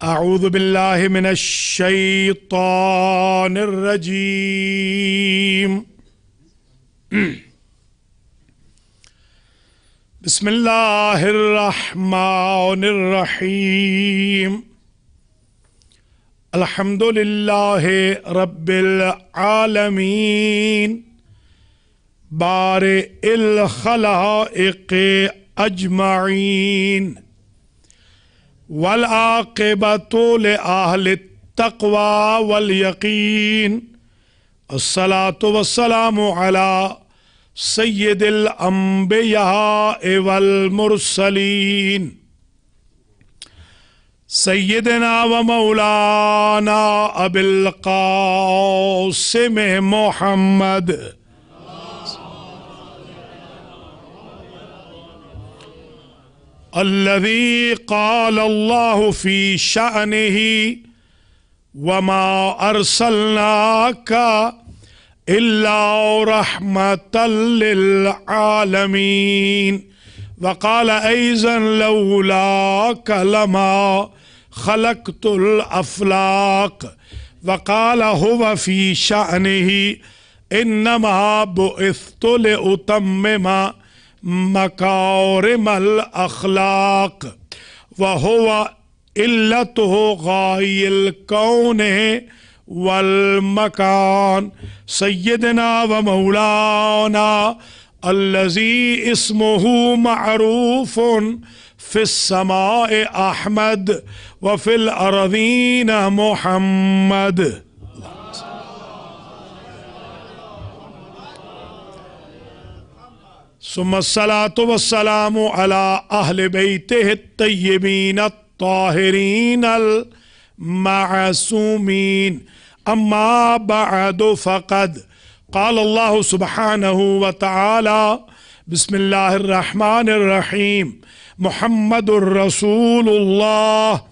أعوذ بالله من الشيطان الرجيم بسم الله الرحمن الرحيم الحمد لله رب العالمين بارئ الخلائق أجمعين والعاقبة لأهل التقوى واليقين الصلاة والسلام على سيد الأنبياء والمرسلين سيدنا ومولانا أبي القاسم محمد الذي قال الله في شأنه وما أرسلناك إلا رحمة للعالمين وقال أيضا لولاك لما خلقت الأفلاك وقال هو في شأنه إنما بعثت لأتمم مكارم الأخلاق وهو إلته غاية الكون والمكان سيدنا ومولانا الذي اسمه معروف في السماء أحمد وفي الأرضين محمد ثم الصلاة والسلام على أهل بيته الطيبين الطاهرين المعصومين أما بعد فقد قال الله سبحانه وتعالى بسم الله الرحمن الرحيم محمد رسول الله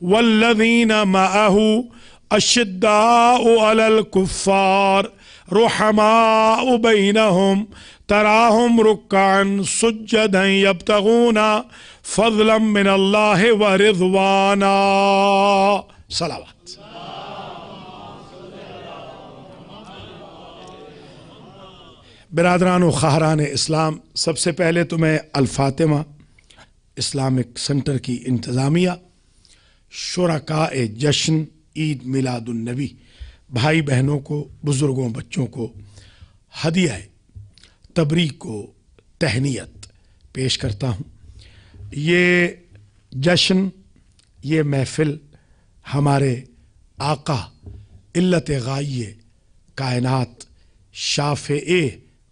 والذين معه أشداء على الكفار رحماء بينهم تراهم ركعا سجدا يبتغون فضلا من الله ورضوانا صلوات برادران و خواہران اسلام، سب سے پہلے تو میں الفاطمہ اسلامک سنٹر کی انتظامیہ، شرکاء جشن عید میلاد النبی، بھائی بہنوں کو، بزرگوں بچوں کو ہدیہ تبریک کو تہنیت پیش کرتا ہوں۔ یہ جشن، یہ محفل ہمارے آقا علت غائیہ کائنات شافع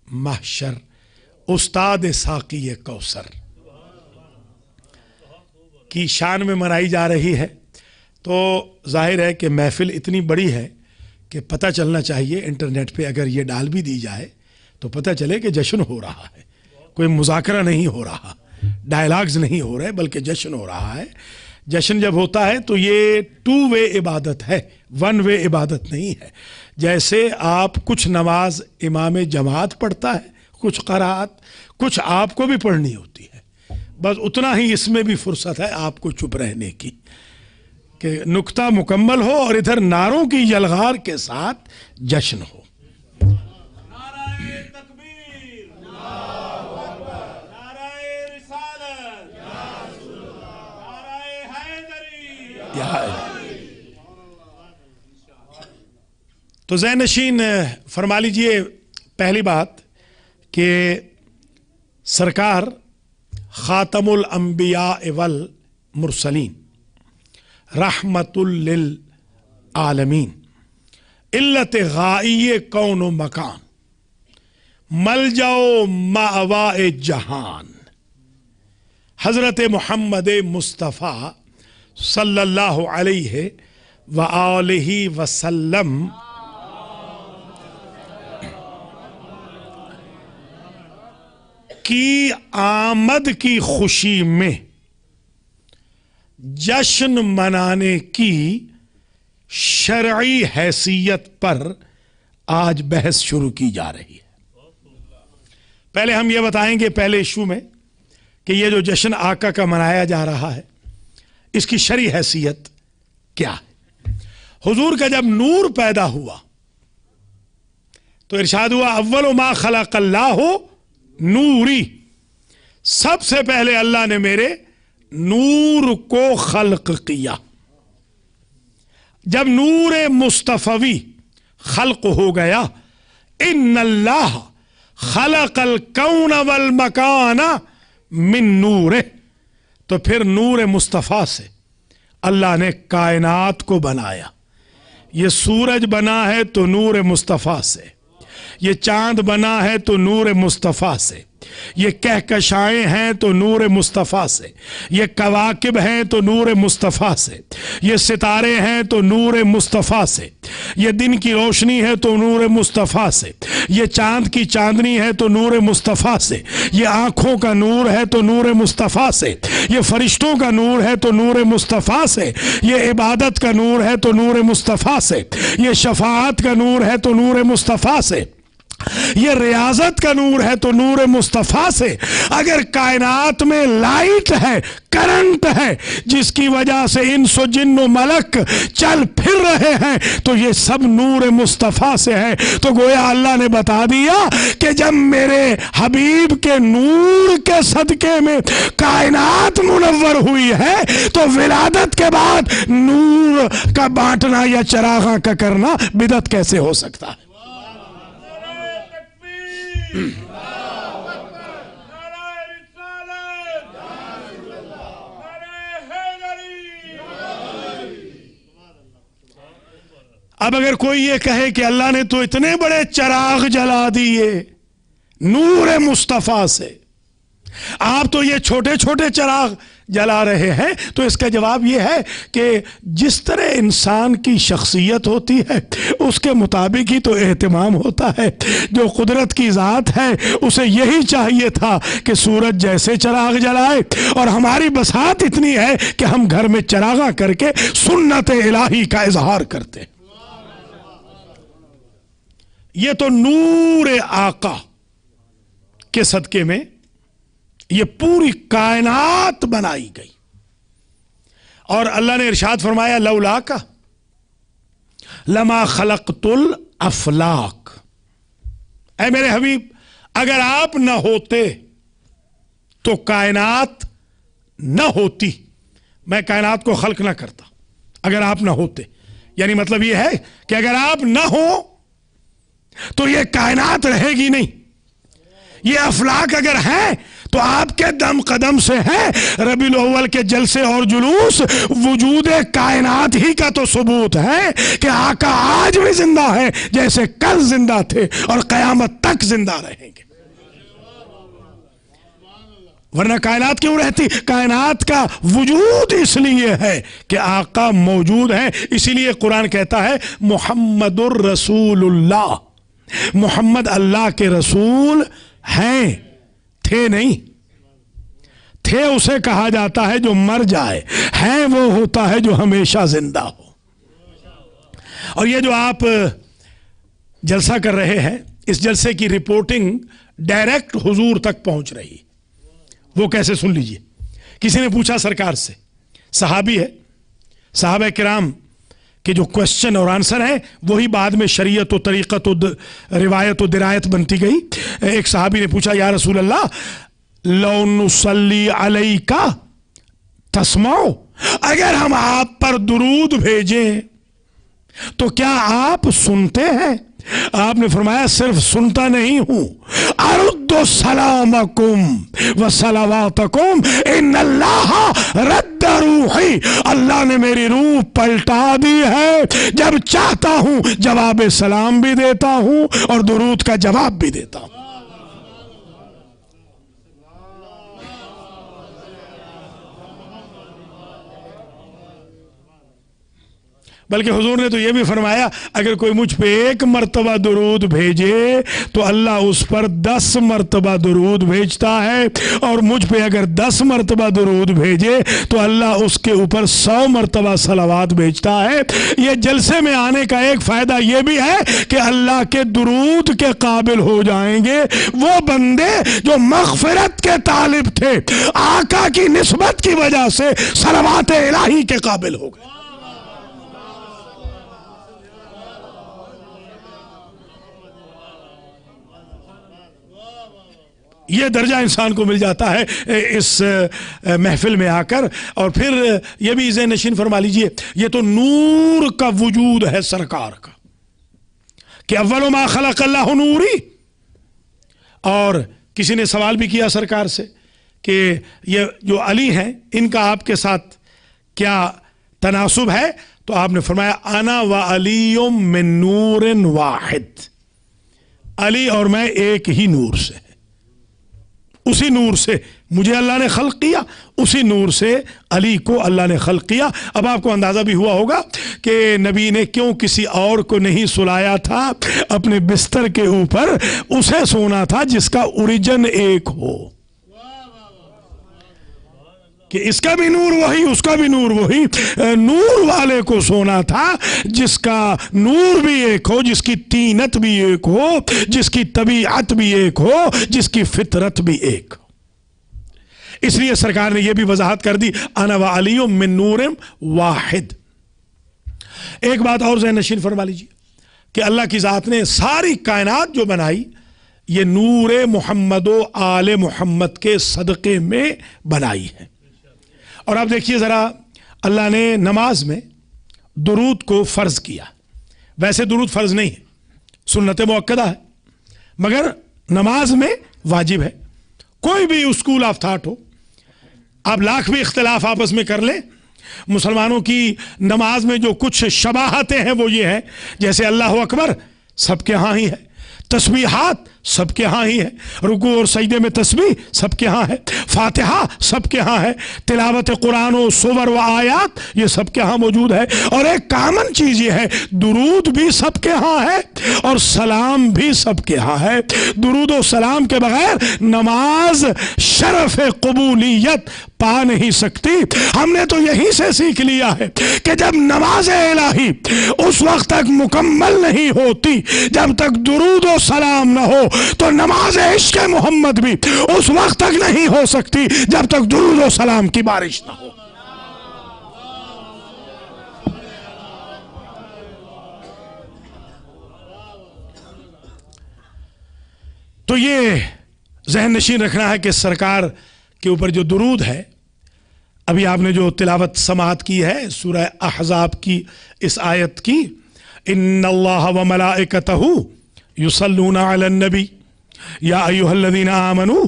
محشر استاد ساقی کوثر کی شان میں منائی جا رہی ہے، تو ظاہر ہے کہ محفل اتنی بڑی ہے کہ پتہ چلنا چاہیے، انٹرنیٹ پہ اگر یہ ڈال بھی دی جائے تو پتہ چلے کہ جشن ہو رہا ہے، کوئی مذاکرہ نہیں ہو رہا، ڈائلاگز نہیں ہو رہے، بلکہ جشن ہو رہا ہے۔ جشن جب ہوتا ہے تو یہ 2 وے عبادت ہے، 1 وے عبادت نہیں ہے۔ جیسے آپ کچھ نماز امام جماعت پڑھتا ہے، کچھ قرات، کچھ آپ کو بھی پڑھنی ہوتی ہے، بس اتنا ہی اس میں بھی فرصت ہے آپ کو چپ رہنے کی کہ نکتہ مکمل ہو اور ادھر نعروں کی یلغار کے ساتھ جشن ہو۔ تو ذہن نشین فرما لیجئے پہلی بات کہ سرکار خاتم الانبیاء والمرسلین رحمت للعالمین علت غائیہ کون و مکان ملجأ و مأویٰ جہان حضرت محمد مصطفیٰ صلی اللہ علیہ وآلہ وسلم کی آمد کی خوشی میں جشن منانے کی شرعی حیثیت پر آج بحث شروع کی جا رہی ہے۔ پہلے ہم یہ بتائیں گے پہلے ایشو میں کہ یہ جو جشن آقا کا منایا جا رہا ہے اس کی شرعی حیثیت کیا ہے؟ حضور کا جب نور پیدا ہوا تو ارشاد ہوا اول ما خلق اللہ نوری، سب سے پہلے اللہ نے میرے نور کو خلق کیا۔ جب نور مصطفی خلق ہو گیا، ان اللہ خلق الکون والمکان من نور، تو پھر نور مصطفیٰ سے اللہ نے کائنات کو بنایا۔ یہ سورج بنا ہے تو نور مصطفیٰ سے، یہ چاند بنا ہے تو نور مصطفیٰ سے، یہ کہکشائیں ہیں تو نور مصطفیٰ سے، یہ کواکب ہیں تو نور مصطفیٰ سے، یہ ستارے ہیں تو نور مصطفیٰ سے، یہ دن کی روشنی ہے تو نور مصطفیٰ سے، یہ چاند کی چاندنی ہے تو نور مصطفیٰ سے، یہ آنکھوں کا نور ہے تو نور مصطفیٰ سے، یہ فرشتوں کا نور ہے تو نور مصطفیٰ سے، یہ عبادت کا نور ہے تو نور مصطفیٰ سے، یہ شفاعت کا نور ہے تو نور مصطفیٰ سے، یہ ریاضت کا نور ہے تو نور مصطفیٰ سے۔ اگر کائنات میں لائٹ ہے، کرنٹ ہے، جس کی وجہ سے انس و جن و ملک چل پھر رہے ہیں، تو یہ سب نور مصطفیٰ سے ہے۔ تو گویا اللہ نے بتا دیا کہ جب میرے حبیب کے نور کے صدقے میں کائنات منور ہوئی ہے، تو ولادت کے بعد نور کا بانٹنا یا چراغاں کا کرنا بدعت کیسے ہو سکتا ہے؟ اب اگر کوئی یہ کہے کہ اللہ نے تو اتنے بڑے چراغ جلا دیے نور مصطفیٰ سے، آپ تو یہ چھوٹے چھوٹے چراغ جلا رہے ہیں، تو اس کا جواب یہ ہے کہ جس طرح انسان کی شخصیت ہوتی ہے اس کے مطابق ہی تو اہتمام ہوتا ہے۔ جو قدرت کی ذات ہے اسے یہی چاہیے تھا کہ سورج جیسے چراغ جلائے، اور ہماری بساط اتنی ہے کہ ہم گھر میں چراغاں کر کے سنت الہی کا اظہار کرتے ہیں۔ یہ تو نور آقا کے صدقے میں یہ پوری کائنات بنائی گئی، اور اللہ نے ارشاد فرمایا لولا کا لما خلقت الافلاق، اے میرے حبیب اگر آپ نہ ہوتے تو کائنات نہ ہوتی، میں کائنات کو خلق نہ کرتا اگر آپ نہ ہوتے۔ یعنی مطلب یہ ہے کہ اگر آپ نہ ہو تو یہ کائنات رہے گی نہیں۔ یہ افلاک اگر ہیں تو آپ کے دم قدم سے ہیں۔ ربیع الاول کے جلسے اور جلوس وجود کائنات ہی کا تو ثبوت ہے کہ آقا آج بھی زندہ ہے جیسے کل زندہ تھے اور قیامت تک زندہ رہیں گے، ورنہ کائنات کیوں رہتی؟ کائنات کا وجود اس لیے ہے کہ آقا موجود ہیں۔ اسی لیے قرآن کہتا ہے محمد الرسول اللہ، محمد اللہ کے رسول ہیں، تھے نہیں۔ تھے اسے کہا جاتا ہے جو مر جائے، ہیں وہ ہوتا ہے جو ہمیشہ زندہ ہو۔ اور یہ جو آپ جلسہ کر رہے ہیں، اس جلسے کی رپورٹنگ ڈائریکٹ حضور تک پہنچ رہی، وہ کیسے؟ سن لیجئے۔ کسی نے پوچھا سرکار سے، صحابی ہے، صحابہ کرام کہ جو کوشچن اور آنسر ہیں وہی بعد میں شریعت و طریقت و روایت و درایت بنتی گئی۔ ایک صحابی نے پوچھا یا رسول اللہ لو نصلی علیکا تسمعو، اگر ہم آپ پر درود بھیجیں تو کیا آپ سنتے ہیں؟ آپ نے فرمایا صرف سنتا نہیں ہوں، ارد سلامکم و صلواتکم ان اللہ رد روحی، اللہ نے میری روح پلٹا دی ہے، جب چاہتا ہوں جواب سلام بھی دیتا ہوں اور درود کا جواب بھی دیتا ہوں۔ بلکہ حضور نے تو یہ بھی فرمایا اگر کوئی مجھ پہ ایک مرتبہ درود بھیجے تو اللہ اس پر 10 مرتبہ درود بھیجتا ہے، اور مجھ پہ اگر 10 مرتبہ درود بھیجے تو اللہ اس کے اوپر 100 مرتبہ صلوات بھیجتا ہے۔ یہ جلسے میں آنے کا ایک فائدہ یہ بھی ہے کہ اللہ کے درود کے قابل ہو جائیں گے وہ بندے جو مغفرت کے طالب تھے، آقا کی نسبت کی وجہ سے صلوات الہی کے قابل ہو گئے۔ یہ درجہ انسان کو مل جاتا ہے اس محفل میں آ کر. اور پھر یہ بھی ذہن نشین فرما لیجئے، یہ تو نور کا وجود ہے سرکار کا کہ اول ما خلق اللہ نوری. اور کسی نے سوال بھی کیا سرکار سے کہ یہ جو علی ہیں ان کا آپ کے ساتھ کیا تناسب ہے؟ تو آپ نے فرمایا انا و علی من نور واحد، علی اور میں ایک ہی نور سے، اسی نور سے مجھے اللہ نے خلق کیا، اسی نور سے علی کو اللہ نے خلق کیا. اب آپ کو اندازہ بھی ہوا ہوگا کہ نبی نے کیوں کسی اور کو نہیں سلایا تھا اپنے بستر کے اوپر، اسے سونا تھا جس کا اوریجن ایک ہو، کہ اس کا بھی نور وہی اس کا بھی نور وہی. نور والے کو سونا تھا جس کا نور بھی ایک ہو، جس کی طینت بھی ایک ہو، جس کی طبیعت بھی ایک ہو، جس کی فطرت بھی ایک ہو. اس لیے سرکار نے یہ بھی وضاحت کر دی انا و علی من نور واحد. ایک بات اور ذہن نشین فرما لیجیے کہ اللہ کی ذات نے ساری کائنات جو بنائی یہ نور محمد و آل محمد کے صدقے میں بنائی ہے. اور آپ دیکھیے ذرا، اللہ نے نماز میں درود کو فرض کیا. ویسے درود فرض نہیں ہے، سنت مؤکدہ ہے، مگر نماز میں واجب ہے. کوئی بھی اسکول آف تھاٹ ہو، آپ لاکھ بھی اختلاف آپس میں کر لیں، مسلمانوں کی نماز میں جو کچھ شباہتیں ہیں وہ یہ ہیں، جیسے اللہ اکبر سب کے ہاں ہی ہے، تسبیحات سب کے ہاں ہی ہے، رکوع اور سجدے میں تسبیح سب کے ہاں ہے، فاتحہ سب کے ہاں ہے، تلاوت قرآن و سور و آیات یہ سب کے ہاں موجود ہے. اور ایک کامن چیز یہ ہے درود بھی سب کے ہاں ہے اور سلام بھی سب کے ہاں ہے. درود و سلام کے بغیر نماز شرف قبولیت پا نہیں سکتی. ہم نے تو یہیں سے سیکھ لیا ہے کہ جب نماز الہی اس وقت تک مکمل نہیں ہوتی جب تک درود و سلام نہ ہو، تو نماز عشق محمد بھی اس وقت تک نہیں ہو سکتی جب تک درود و سلام کی بارش نہ ہو. تو یہ ذہن نشین رکھنا ہے کہ سرکار کے اوپر جو درود ہے، ابھی آپ نے جو تلاوت سماعت کی ہے سورہ احزاب کی اس آیت کی، ان اللہ و ملائکتہ یصلون علی النبی یا ایھا الذین آمنوا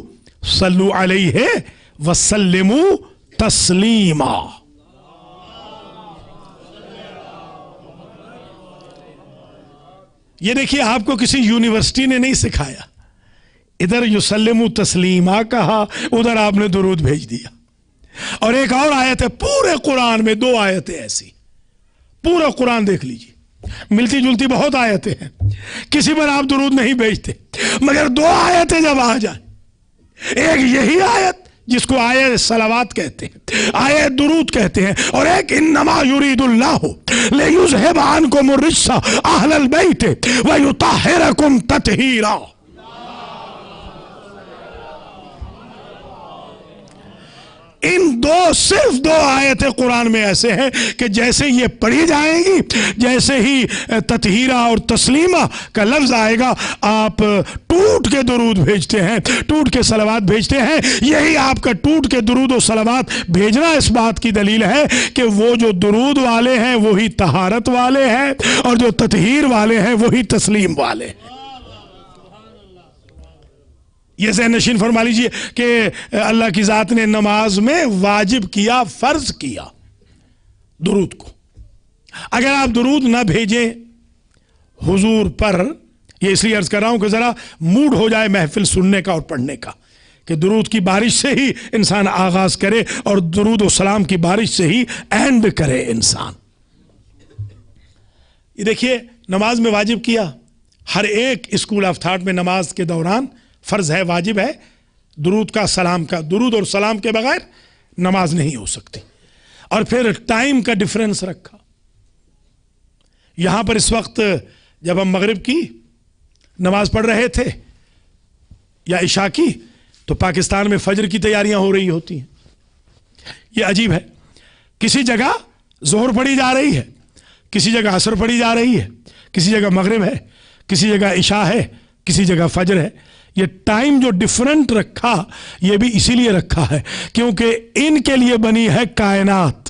صلوا علیہ وسلموا تسلیما. یہ دیکھیے آپ کو کسی یونیورسٹی نے نہیں سکھایا، ادھر یسلموا تسلیما کہا، ادھر آپ نے درود بھیج دیا. اور ایک اور آیت ہے پورے قرآن میں، دو آیتیں ایسی، پورا قرآن دیکھ لیجیے، ملتی جلتی بہت آیتیں ہیں، کسی پر آپ درود نہیں بھیجتے، مگر دو آیتیں جب آ جائیں، ایک یہی آیت جس کو آیت صلوات کہتے ہیں، آیت درود کہتے ہیں، اور ایک انما یرید اللہ لیذھب عنکم الرجس اہل البیت ویطہرکم تطہیرا. ان صرف دو آیتیں قرآن میں ایسے ہیں کہ جیسے یہ پڑھی جائیں گی، جیسے ہی تطہیرہ اور تسلیمہ کا لفظ آئے گا آپ ٹوٹ کے درود بھیجتے ہیں، ٹوٹ کے صلوات بھیجتے ہیں. یہی آپ کا ٹوٹ کے درود و صلوات بھیجنا اس بات کی دلیل ہے کہ وہ جو درود والے ہیں وہی طہارت والے ہیں، اور جو تطہیر والے ہیں وہی تسلیم والے ہیں. یہ ذہن نشین فرما لیجئے کہ اللہ کی ذات نے نماز میں واجب کیا، فرض کیا درود کو. اگر آپ درود نہ بھیجیں حضور پر، یہ اس لیے عرض کر رہا ہوں کہ ذرا موڈ ہو جائے محفل سننے کا اور پڑھنے کا، کہ درود کی بارش سے ہی انسان آغاز کرے اور درود و سلام کی بارش سے ہی اینڈ کرے انسان. یہ دیکھیے نماز میں واجب کیا، ہر ایک اسکول آف تھاٹ میں نماز کے دوران فرض ہے، واجب ہے درود کا، سلام کا. درود اور سلام کے بغیر نماز نہیں ہو سکتی. اور پھر ٹائم کا ڈیفرنس رکھا. یہاں پر اس وقت جب ہم مغرب کی نماز پڑھ رہے تھے یا عشاء کی، تو پاکستان میں فجر کی تیاریاں ہو رہی ہوتی ہیں. یہ عجیب ہے، کسی جگہ ظہر پڑھی جا رہی ہے، کسی جگہ عصر پڑھی جا رہی ہے، کسی جگہ مغرب ہے، کسی جگہ عشاء ہے، کسی جگہ فجر ہے. یہ ٹائم جو ڈفرنٹ رکھا یہ بھی اسی لیے رکھا ہے کیونکہ ان کے لیے بنی ہے کائنات،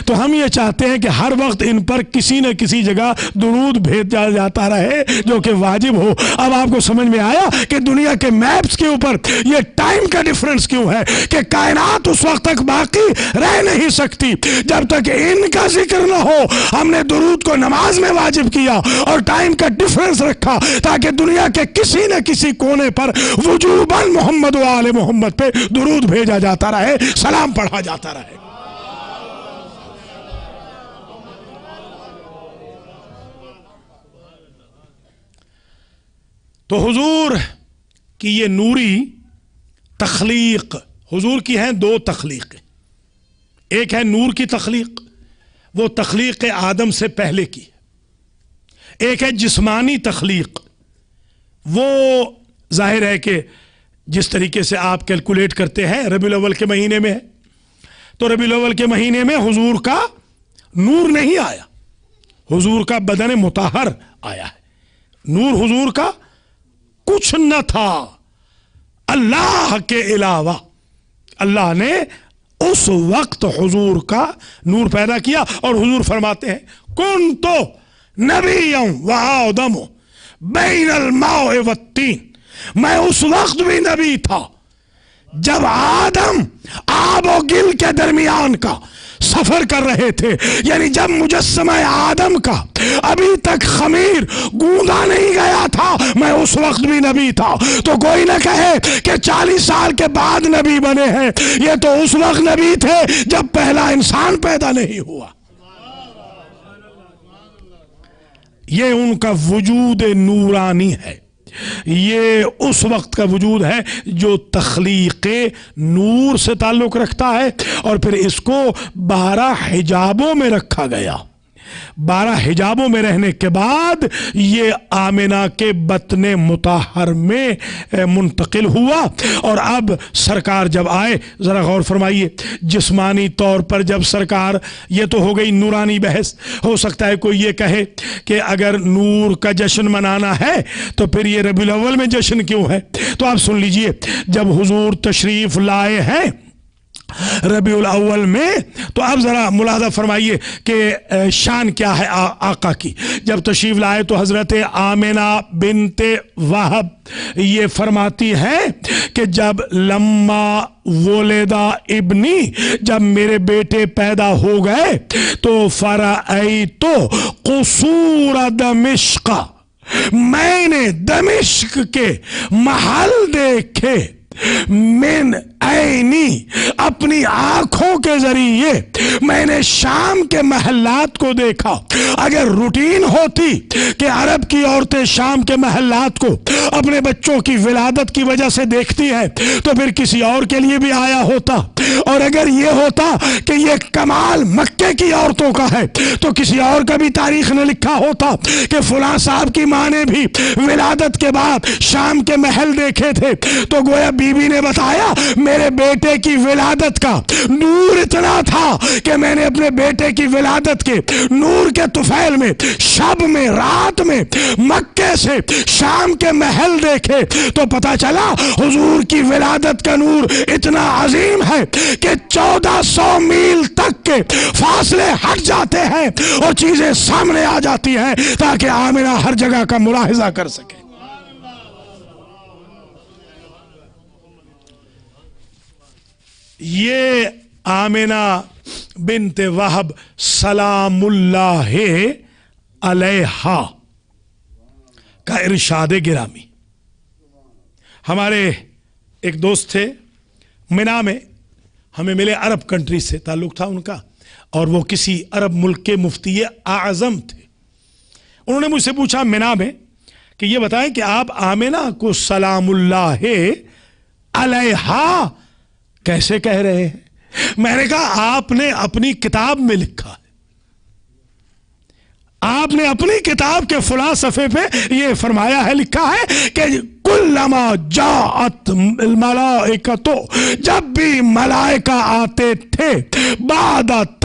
تو ہم یہ چاہتے ہیں کہ ہر وقت ان پر کسی نہ کسی جگہ درود بھیجا جاتا رہے جو کہ واجب ہو۔ اب آپ کو سمجھ میں آیا کہ دنیا کے میپس کے اوپر یہ ٹائم کا ڈیفرنس کیوں ہے کہ کائنات اس وقت تک باقی رہ نہیں سکتی جب تک ان کا ذکر نہ ہو۔ ہم نے درود کو نماز میں واجب کیا اور ٹائم کا ڈیفرنس رکھا تاکہ دنیا کے کسی نہ کسی کونے پر وجوباً محمد و آل محمد پہ درود بھیجا جاتا رہے، سلام پڑھا جاتا رہے۔ تو حضور کی یہ نوری تخلیق، حضور کی ہیں دو تخلیق، ایک ہے نور کی تخلیق، وہ تخلیق آدم سے پہلے کی، ایک ہے جسمانی تخلیق، وہ ظاہر ہے کہ جس طریقے سے آپ کیلکولیٹ کرتے ہیں ربیع الاول کے مہینے میں ہے، تو ربیع الاول کے مہینے میں حضور کا نور نہیں آیا، حضور کا بدن مطہر آیا ہے۔ نور حضور کا کچھ نہ تھا اللہ کے علاوہ، اللہ نے اس وقت حضور کا نور پیدا کیا، اور حضور فرماتے ہیں کنت نبیا وآدم بین الماء والطین، میں اس وقت بھی نبی تھا جب آدم آب و گل کے درمیان کا سفر کر رہے تھے، یعنی جب مجسمہ آدم کا ابھی تک خمیر گوندا نہیں گیا تھا میں اس وقت بھی نبی تھا۔ تو کوئی نہ کہے کہ 40 سال کے بعد نبی بنے ہیں، یہ تو اس وقت نبی تھے جب پہلا انسان پیدا نہیں ہوا۔ یہ ان کا وجود نورانی ہے، یہ اس وقت کا وجود ہے جو تخلیق نور سے تعلق رکھتا ہے، اور پھر اس کو 12 حجابوں میں رکھا گیا۔ 12 حجابوں میں رہنے کے بعد یہ آمنہ کے بطن مطہر میں منتقل ہوا، اور اب سرکار جب آئے، ذرا غور فرمائیے، جسمانی طور پر جب سرکار، یہ تو ہو گئی نورانی بحث۔ ہو سکتا ہے کوئی یہ کہے کہ اگر نور کا جشن منانا ہے تو پھر یہ ربیع الاول میں جشن کیوں ہے؟ تو آپ سن لیجئے، جب حضور تشریف لائے ہیں ربیع الاول میں، تو اب ذرا ملاحظہ فرمائیے کہ شان کیا ہے آقا کی۔ جب تشریف لائے تو حضرت آمنہ بنت وہب یہ فرماتی ہے کہ جب لما ولدا ابنی، جب میرے بیٹے پیدا ہو گئے تو فرأیت قصور دمشق، میں نے دمشق کے محل دیکھے، من عینی، اپنی آنکھوں کے ذریعے میں نے شام کے محلات کو دیکھا۔ اگر روٹین ہوتی کہ عرب کی عورتیں شام کے محلات کو اپنے بچوں کی ولادت کی وجہ سے دیکھتی ہیں تو پھر کسی اور کے لیے بھی آیا ہوتا، اور اگر یہ ہوتا کہ یہ کمال مکے کی عورتوں کا ہے تو کسی اور کا بھی تاریخ نہ لکھا ہوتا کہ فلاں صاحب کی ماں نے بھی ولادت کے بعد شام کے محل دیکھے تھے۔ تو گویا بی بی نے بتایا میرے بیٹے کی ولادت کا نور اتنا تھا کہ میں نے اپنے بیٹے کی ولادت کے نور کے طفیل میں شب میں رات میں مکے سے شام کے محل دیکھے، تو پتا چلا حضور کی ولادت کا نور اتنا عظیم ہے کہ 1400 میل تک کے فاصلے ہٹ جاتے ہیں اور چیزیں سامنے آ جاتی ہیں تاکہ آمنہ ہر جگہ کا ملاحظہ کر سکے۔ یہ آمنہ بنت وہب سلام اللہ علیہا کا ارشاد گرامی۔ ہمارے ایک دوست تھے منا میں، ہمیں ملے، عرب کنٹری سے تعلق تھا ان کا، اور وہ کسی عرب ملک کے مفتی اعظم تھے۔ انہوں نے مجھ سے پوچھا منا میں کہ یہ بتائیں کہ آپ آمنہ کو سلام اللہ علیہا کیسے کہہ رہے ہیں؟ میں نے کہا آپ نے اپنی کتاب میں لکھا ہے، آپ نے اپنی کتاب کے فلاں صفحے پہ یہ فرمایا ہے، لکھا ہے کہ کلما جاءت الملائکۃ، جب بھی ملائکہ آتے تھے، بعد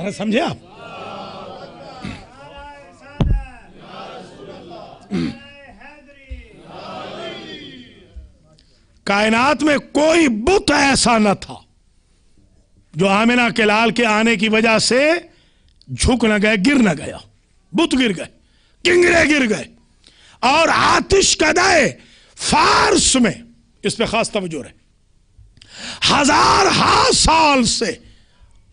ذرا سمجھے آپ. کائنات میں کوئی بت ایسا نہ تھا جو آمنہ کے لال کے آنے کی وجہ سے جھک نہ گئے، گر نہ گیا. بت گر گئے، کنگرے گر گئے. اور آتش کدے فارس میں، اس پہ خاص توجہ رہے، 1000 سال سے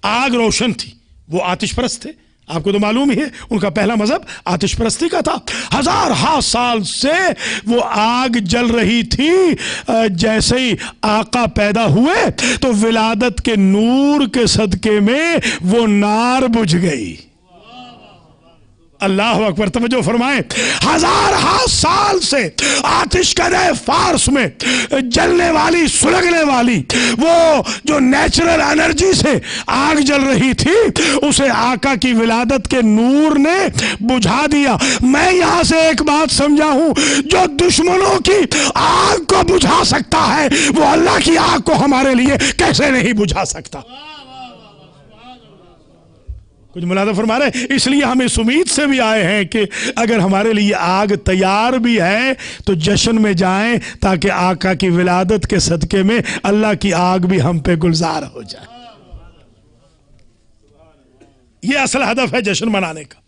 آگ روشن تھی. وہ آتش پرست تھے، آپ کو تو معلوم ہی ہے ان کا پہلا مذہب آتش پرستی کا تھا. 1000 سال سے وہ آگ جل رہی تھی. جیسے ہی آقا پیدا ہوئے تو ولادت کے نور کے صدقے میں وہ نار بجھ گئی. اللہ اکبر، توجہ فرمائیں. 1000 سال سے آتش کدے فارس میں جلنے والی، سلگنے والی، وہ جو نیچرل انرجی سے آگ جل رہی تھی، اسے آقا کی ولادت کے نور نے بجھا دیا. میں یہاں سے ایک بات سمجھا ہوں، جو دشمنوں کی آگ کو بجھا سکتا ہے وہ اللہ کی آگ کو ہمارے لیے کیسے نہیں بجھا سکتا. کچھ ملاحظہ فرما رہے ہیں. اس لیے ہم اس امید سے بھی آئے ہیں کہ اگر ہمارے لیے آگ تیار بھی ہے تو جشن میں جائیں تاکہ آقا کی ولادت کے صدقے میں اللہ کی آگ بھی ہم پہ گلزار ہو جائے. یہ اصل ہدف ہے جشن منانے کا،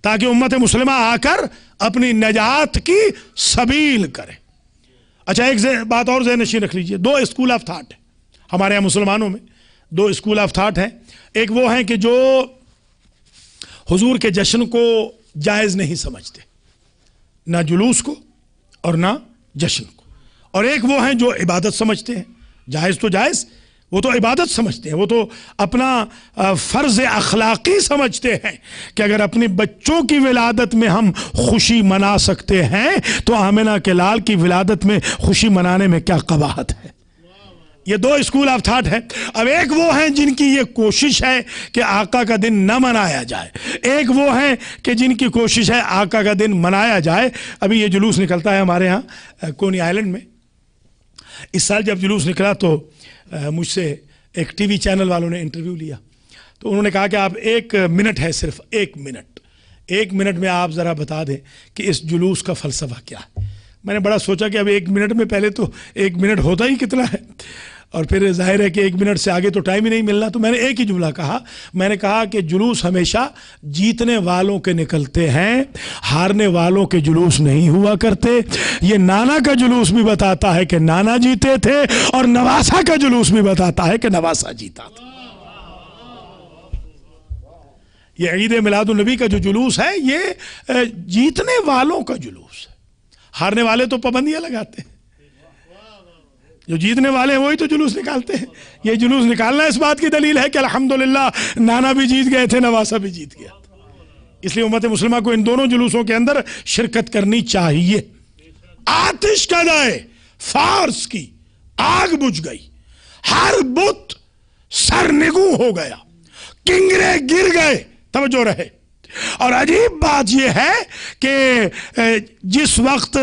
تاکہ امت مسلمہ آ کر اپنی نجات کی سبیل کرے. اچھا، ایک بات اور ذہن نشین رکھ لیجئے. 2 اسکول آف تھاٹ ہیں ہمارے یہاں مسلمانوں میں. 2 اسکول آف تھاٹ ہیں. ایک وہ ہیں کہ جو حضور کے جشن کو جائز نہیں سمجھتے، نہ جلوس کو اور نہ جشن کو. اور ایک وہ ہیں جو عبادت سمجھتے ہیں. جائز تو جائز، وہ تو عبادت سمجھتے ہیں، وہ تو اپنا فرض اخلاقی سمجھتے ہیں کہ اگر اپنے بچوں کی ولادت میں ہم خوشی منا سکتے ہیں تو آمنہ کے لال کی ولادت میں خوشی منانے میں کیا قباحت ہے. یہ 2 اسکول آف تھاٹ ہے. اب ایک وہ ہیں جن کی یہ کوشش ہے کہ آقا کا دن نہ منایا جائے، ایک وہ ہیں کہ جن کی کوشش ہے آقا کا دن منایا جائے. ابھی یہ جلوس نکلتا ہے ہمارے ہاں کونی آئلینڈ میں. اس سال جب جلوس نکلا تو مجھ سے ایک ٹی وی چینل والوں نے انٹرویو لیا، تو انہوں نے کہا کہ آپ 1 منٹ ہے، صرف 1 منٹ میں آپ ذرا بتا دیں کہ اس جلوس کا فلسفہ کیا ہے. میں نے بڑا سوچا کہ اب 1 منٹ میں، پہلے تو 1 منٹ ہوتا ہی کتنا ہے، اور پھر ظاہر ہے کہ 1 منٹ سے آگے تو ٹائم ہی نہیں ملنا. تو میں نے ایک ہی جملہ کہا. میں نے کہا کہ جلوس ہمیشہ جیتنے والوں کے نکلتے ہیں، ہارنے والوں کے جلوس نہیں ہوا کرتے. یہ نانا کا جلوس بھی بتاتا ہے کہ نانا جیتے تھے، اور نواسا کا جلوس بھی بتاتا ہے کہ نواسا جیتا تھا. یہ عید میلاد النبی کا جو جلوس ہے یہ جیتنے والوں کا جلوس ہے. ہارنے والے تو پابندیاں لگاتے ہیں، جو جیتنے والے ہیں وہی تو جلوس نکالتے ہیں. یہ جلوس نکالنا اس بات کی دلیل ہے کہ الحمدللہ نانا بھی جیت گئے تھے، نواسا بھی جیت گیا تھا. اس لیے امت مسلمہ کو ان دونوں جلوسوں کے اندر شرکت کرنی چاہیے. آتش کدے فارس کی آگ بجھ گئی، ہر بت سرنگوں ہو گیا، کنگرے گر گئے. توجہ رہے. اور عجیب بات یہ ہے کہ جس وقت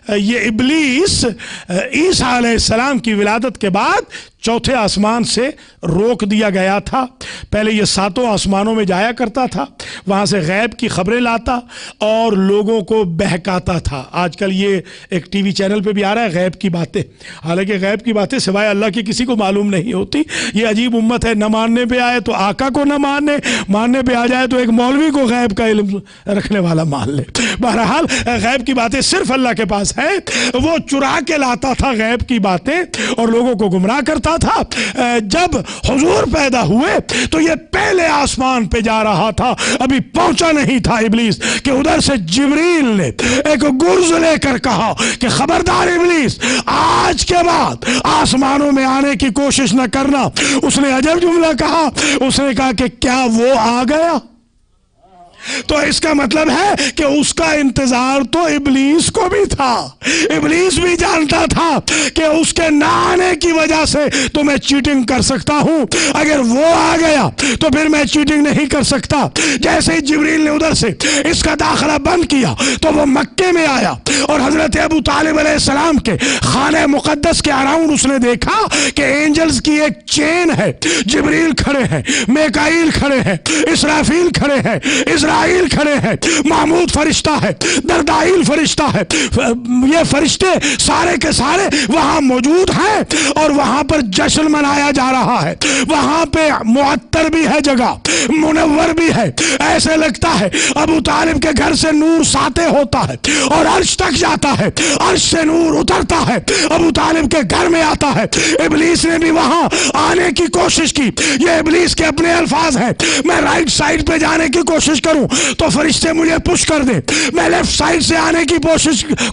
یہ ابلیس عیسیٰ علیہ السلام کی ولادت کے بعد 4تھے آسمان سے روک دیا گیا تھا. پہلے یہ 7 آسمانوں میں جایا کرتا تھا، وہاں سے غیب کی خبریں لاتا اور لوگوں کو بہکاتا تھا. آج کل یہ ایک ٹی وی چینل پہ بھی آ رہا ہے غیب کی باتیں. حالانکہ غیب کی باتیں سوائے اللہ کی کسی کو معلوم نہیں ہوتی. یہ عجیب امت ہے، نہ ماننے پہ آئے تو آقا کو نہ ماننے پہ آ جائے تو ایک مولوی کو غیب کا علم رکھنے والا مان لے. بہرحال غیب کی باتیں صرف اللہ کے پاس ہیں. وہ چرا کے لاتا تھا غیب کی باتیں اور لوگوں کو گمراہ کرتا تھا. جب حضور پیدا ہوئے تو یہ پہلے آسمان پہ جا رہا تھا، ابھی پہنچا نہیں تھا ابلیس کہ ادھر سے جبریل نے ایک گرز لے کر کہا کہ خبردار ابلیس، آج کے بعد آسمانوں میں آنے کی کوشش نہ کرنا. اس نے عجب جملہ کہا، اس نے کہا کہ کیا وہ آ گیا؟ تو اس کا مطلب ہے کہ اس کا انتظار تو ابلیس کو بھی تھا. ابلیس بھی جانتا تھا کہ اس کے نہ آنے کی وجہ سے تو میں چیٹنگ کر سکتا ہوں، اگر وہ آ گیا تو پھر میں چیٹنگ نہیں کر سکتا. جیسے ہی جبریل نے ادھر سے اس کا داخلہ بند کیا تو وہ مکے میں آیا اور حضرت ابو طالب علیہ السلام کے خانہ مقدس کے اراؤنڈ اس نے دیکھا کہ اینجلز کی ایک چین ہے. جبریل کھڑے ہیں، میکائیل کھڑے ہیں، اسرافیل کھڑے ہیں، اسرائیل کھڑے ہیں، محمود فرشتہ ہے، دردائیل فرشتہ ہے. یہ فرشتے سارے کے سارے وہاں موجود ہیں اور وہاں پر جشن منایا جا رہا ہے. وہاں پہ معطر بھی ہے، جگہ منور بھی ہے. ایسے لگتا ہے ابو طالب کے گھر سے نور ساطع ہوتا ہے اور عرش تک جاتا ہے، عرش سے نور اترتا ہے، ابو طالب کے گھر میں آتا ہے. ابلیس نے بھی وہاں آنے کی کوشش کی. یہ ابلیس کے اپنے الفاظ ہیں. میں رائٹ سائڈ پہ جانے کی کوشش کروں تو فرشتے مجھے پش کر دیں، میں لیفٹ سائڈ سے آنے کی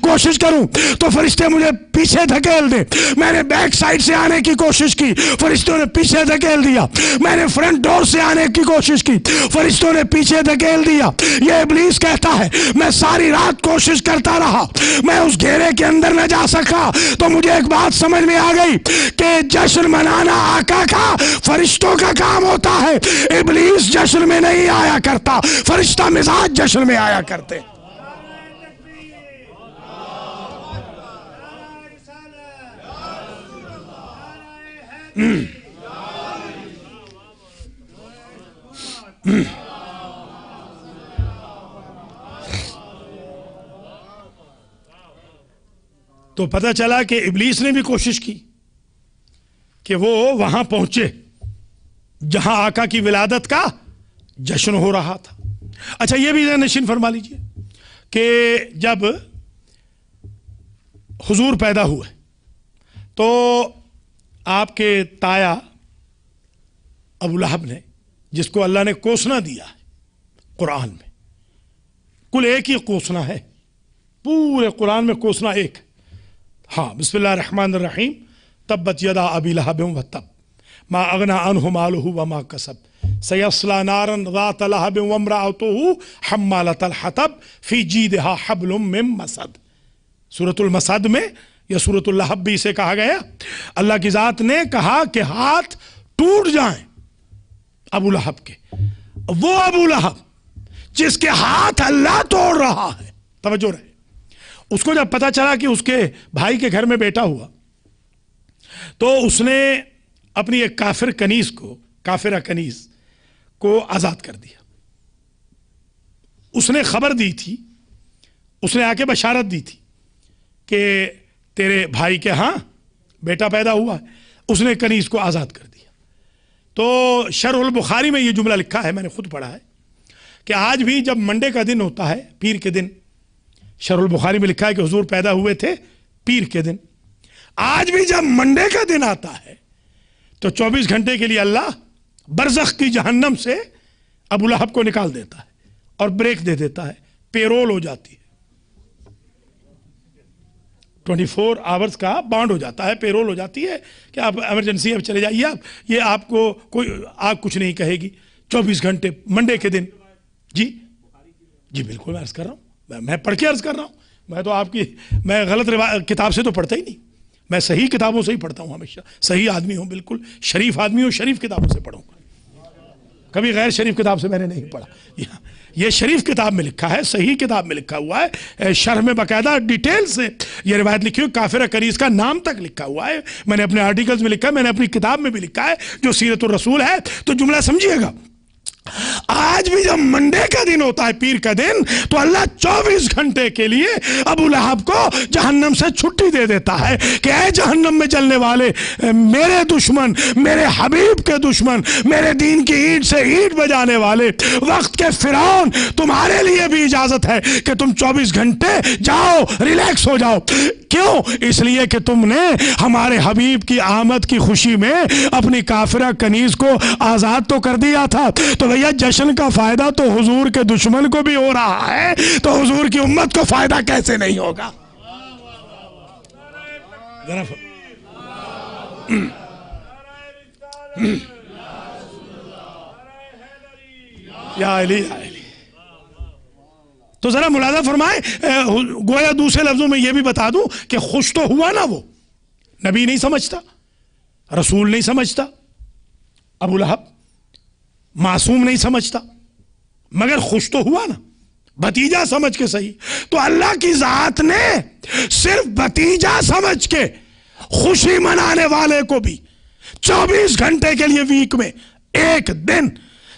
کوشش کروں تو فرشتے مجھے پیچھے دھکیل دیں. میں نے بیک سائڈ سے آنے کی کوشش کی، فرشتوں نے پیچھے دھکیل دیا. میں نے فرنٹ ڈور سے آنے کی کوشش کی، فرشتوں نے پیچھے دھکیل دیا. یہ ابلیس کہتا ہے میں ساری رات کوشش کرتا رہا، میں اس گھیرے کے اندر نہ جا سکا. تو مجھے ایک بات سمجھ میں آ گئی کہ جشن منانا آقا کا فرشتوں کا کام ہوتا ہے. ابلیس جشن میں نہیں آیا کرتا، فرشتہ مزاج جشن میں آیا کرتے. تو پتہ چلا کہ ابلیس نے بھی کوشش کی کہ وہ وہاں پہنچے جہاں آقا کی ولادت کا جشن ہو رہا تھا. اچھا یہ بھی نشین فرما لیجئے کہ جب حضور پیدا ہوئے تو آپ کے تایا ابو لہب نے، جس کو اللہ نے کوسنا دیا ہے قرآن میں، کل ایک ہی کوسنا ہے پورے قرآن میں، کوسنا ایک. ہاں، بسم اللہ الرحمن الرحیم. تبت یدا ابی لہب وتب ما اغنى عنه ماله وما كسب سيصلى نارا ذات لهب وامرأته حمالة الحطب في جيدها حبل من مسد. سورۃ المسد میں یا سورۃ اللہب بھی اسے کہا گیا. اللہ کی ذات نے کہا کہ ہاتھ ٹوٹ جائیں ابو لہب کے. وہ ابو لہب جس کے ہاتھ اللہ توڑ رہا ہے. توجہ رہے، اس کو جب پتا چلا کہ اس کے بھائی کے گھر میں بیٹا ہوا تو اس نے اپنی ایک کافرہ کنیز کو آزاد کر دیا. اس نے خبر دی تھی، اس نے آ کے بشارت دی تھی کہ تیرے بھائی کے ہاں بیٹا پیدا ہوا ہے. اس نے کنیز کو آزاد کر دیا. تو شرح البخاری میں یہ جملہ لکھا ہے، میں نے خود پڑھا ہے کہ آج بھی جب منڈے کا دن ہوتا ہے، پیر کے دن، شرح البخاری میں لکھا ہے کہ حضور پیدا ہوئے تھے پیر کے دن. آج بھی جب منڈے کا دن آتا ہے تو 24 گھنٹے کے لیے اللہ برزخ کی جہنم سے ابو لہب کو نکال دیتا ہے اور بریک دے دیتا ہے، پیرول ہو جاتی ہے. 24 آورز کا بانڈ ہو جاتا ہے، پیرول ہو جاتی ہے کہ آپ ایمرجنسی اب چلے جائیے. آپ یہ آپ کو کوئی آگ کچھ نہیں کہے گی 24 گھنٹے منڈے کے دن. جی بالکل میں عرض کر رہا ہوں، میں پڑھ کے عرض کر رہا ہوں. میں تو آپ کی میں غلط کتاب سے تو پڑھتا ہی نہیں، میں صحیح کتابوں سے ہی پڑھتا ہوں. ہمیشہ صحیح آدمی ہوں، بالکل شریف آدمی ہوں، شریف کتابوں سے پڑھوں گا. کبھی غیر شریف کتاب سے میں نے نہیں پڑھا. یہ شریف کتاب میں لکھا ہے، صحیح کتاب میں لکھا ہوا ہے، شرح میں باقاعدہ ڈیٹیل سے یہ روایت لکھی ہوئی، کافرہ کنیز کا نام تک لکھا ہوا ہے. میں نے اپنے آرٹیکلز میں لکھا ہے، میں نے اپنی کتاب میں بھی لکھا ہے جو سیرت الرسول ہے. تو جملہ سمجھیے گا، آج بھی جب منڈے کا دن ہوتا ہے، پیر کا دن، تو اللہ 24 گھنٹے کے لیے ابو لہب کو جہنم سے چھٹی دے دیتا ہے کہ اے جہنم میں جلنے والے میرے دشمن، میرے حبیب کے دشمن، میرے دین کی اینٹ سے اینٹ بجانے والے وقت کے فرعون، تمہارے لیے بھی اجازت ہے کہ تم 24 گھنٹے جاؤ، ریلیکس ہو جاؤ. کیوں؟ اس لیے کہ تم نے ہمارے حبیب کی آمد کی خوشی میں اپنی کافرہ کنیز کو آزاد تو کر دیا تھا. تو بھیا جشن کا فائدہ تو حضور کے دشمن کو بھی ہو رہا ہے، تو حضور کی امت کو فائدہ کیسے نہیں ہوگا؟ یا علی یا علی تو ذرا ملاحظہ فرمائیں، گویا دوسرے لفظوں میں یہ بھی بتا دوں کہ خوش تو ہوا نا، وہ نبی نہیں سمجھتا، رسول نہیں سمجھتا، ابو لہب معصوم نہیں سمجھتا، مگر خوش تو ہوا نا، بھتیجا سمجھ کے صحیح۔ تو اللہ کی ذات نے صرف بھتیجا سمجھ کے خوشی منانے والے کو بھی 24 گھنٹے کے لیے ویک میں ایک دن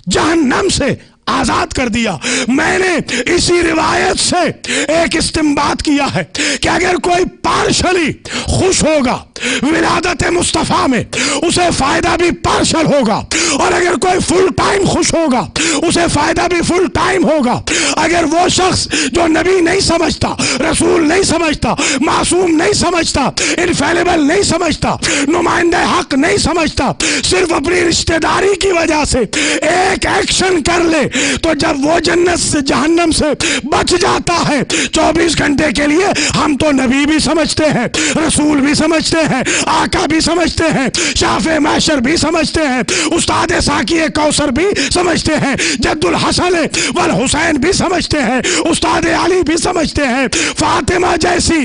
جہنم سے آزاد کر دیا۔ میں نے اسی روایت سے ایک استنباط کیا ہے کہ اگر کوئی پارشلی خوش ہوگا ولادت مصطفیٰ میں، اسے فائدہ بھی پارشل ہوگا، اور اگر کوئی فل ٹائم خوش ہوگا اسے فائدہ بھی فل ٹائم ہوگا۔ اگر وہ شخص جو نبی نہیں سمجھتا، رسول نہیں سمجھتا، معصوم نہیں سمجھتا، انفیلیبل نہیں سمجھتا، نمائندہ حق نہیں سمجھتا، صرف اپنی رشتہ داری کی وجہ سے ایک ایکشن کر لے، تو جب وہ جنت سے جہنم سے بچ جاتا ہے 24 گھنٹے کے لیے، ہم تو نبی بھی سمجھتے ہیں، رسول بھی سمجھتے ہیں، آقا بھی سمجھتے ہیں، شافع محشر بھی سمجھتے ہیں، استاد ساقی کوثر بھی سمجھتے ہیں، جد الحسن والحسین بھی سمجھتے ہیں، استاد علی بھی سمجھتے ہیں، فاطمہ جیسی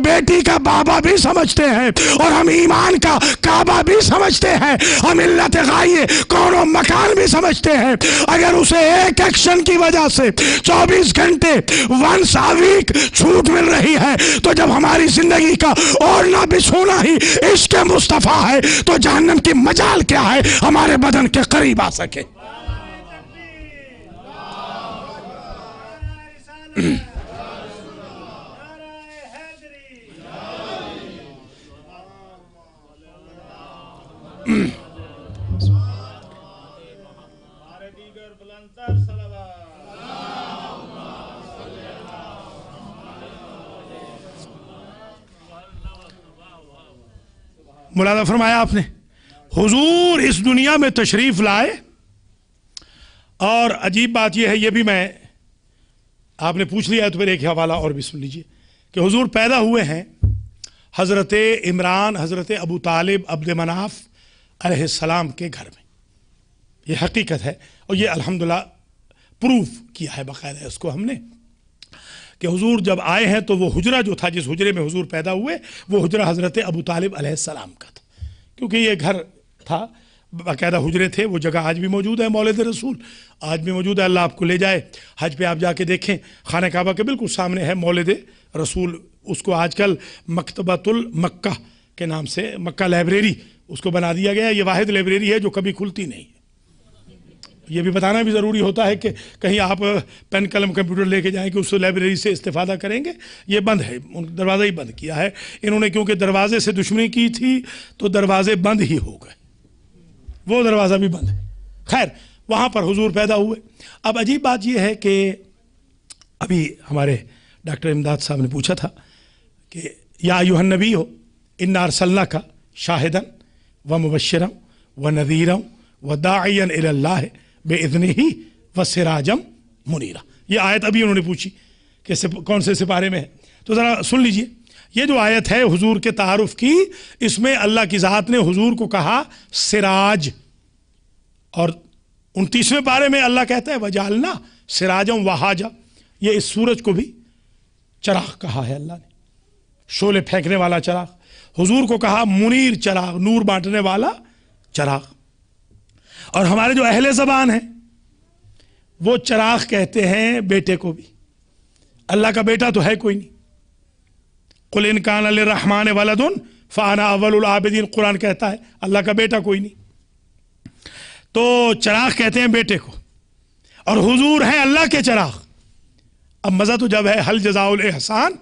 بیٹی کا بابا بھی سمجھتے ہیں، اور ہم ایمان کا کعبہ بھی سمجھتے ہیں، ہم علت غائے کون و مکان بھی سمجھتے ہیں۔ اگر اسے ایک ایکشن کی وجہ سے 24 گھنٹے ونس آ ویک چھوٹ مل رہی ہے، تو جب ہماری زندگی کا اوڑھنا بچھونا ہی عشق مصطفیٰ ہے، تو جہنم کی مجال کیا ہے ہمارے بدن کے قریب آ سکے۔ ملاحظہ فرمایا آپ نے، حضور اس دنیا میں تشریف لائے، اور عجیب بات یہ ہے، یہ بھی میں آپ نے پوچھ لیا ہے تو پھر ایک حوالہ اور بھی سن لیجئے کہ حضور پیدا ہوئے ہیں حضرت عمران، حضرت ابو طالب، عبد مناف علیہ السلام کے گھر میں۔ یہ حقیقت ہے، اور یہ الحمدللہ پروف کیا ہے باقاعدہ اس کو ہم نے، کہ حضور جب آئے ہیں تو وہ حجرہ جو تھا، جس حجرے میں حضور پیدا ہوئے، وہ حجرہ حضرت ابو طالب علیہ السلام کا تھا، کیونکہ یہ گھر تھا، باقاعدہ حجرے تھے۔ وہ جگہ آج بھی موجود ہے، مولد رسول آج بھی موجود ہے، اللہ آپ کو لے جائے حج پہ آپ جا کے دیکھیں، خانہ کعبہ کے بالکل سامنے ہے مولد رسول، اس کو آج کل مکتبۃ المکہ کے نام سے، مکہ لائبریری اس کو بنا دیا گیا ہے۔ یہ واحد لائبریری ہے جو کبھی کھلتی نہیں ہے۔ یہ بھی بتانا بھی ضروری ہوتا ہے کہ کہیں آپ پین قلم کمپیوٹر لے کے جائیں کہ اس لائبریری سے استفادہ کریں گے، یہ بند ہے، دروازہ ہی بند کیا ہے انہوں نے، کیونکہ دروازے سے دشمنی کی تھی تو دروازے بند ہی ہو گئے، وہ دروازہ بھی بند ہے۔ خیر، وہاں پر حضور پیدا ہوئے۔ اب عجیب بات یہ ہے کہ ابھی ہمارے ڈاکٹر امداد صاحب نے پوچھا تھا کہ یا ایھا النبی انا ارسلناک شاہدا ومبشرا ونذیرا وداعیا الی اللہ بإذنہ وسراجا منیرا۔ یہ آیت ابھی انہوں نے پوچھی کہ کون سے سپارے میں ہے، تو ذرا سن لیجئے۔ یہ جو آیت ہے حضور کے تعارف کی، اس میں اللہ کی ذات نے حضور کو کہا سراج، اور 29ویں پارے میں اللہ کہتا ہے وجعلنا سراجا وہاجا، یہ اس سورج کو بھی چراغ کہا ہے اللہ نے، شعلے پھینکنے والا چراغ۔ حضور کو کہا منیر چراغ، نور بانٹنے والا چراغ۔ اور ہمارے جو اہل زبان ہیں وہ چراغ کہتے ہیں بیٹے کو بھی، اللہ کا بیٹا تو ہے کوئی نہیں، قل ان کان للرحمن ولد فانا اول العابدین، قرآن کہتا ہے اللہ کا بیٹا کوئی نہیں، تو چراغ کہتے ہیں بیٹے کو، اور حضور ہیں اللہ کے چراغ۔ اب مزہ تو جب ہے ہل جزاء الاحسان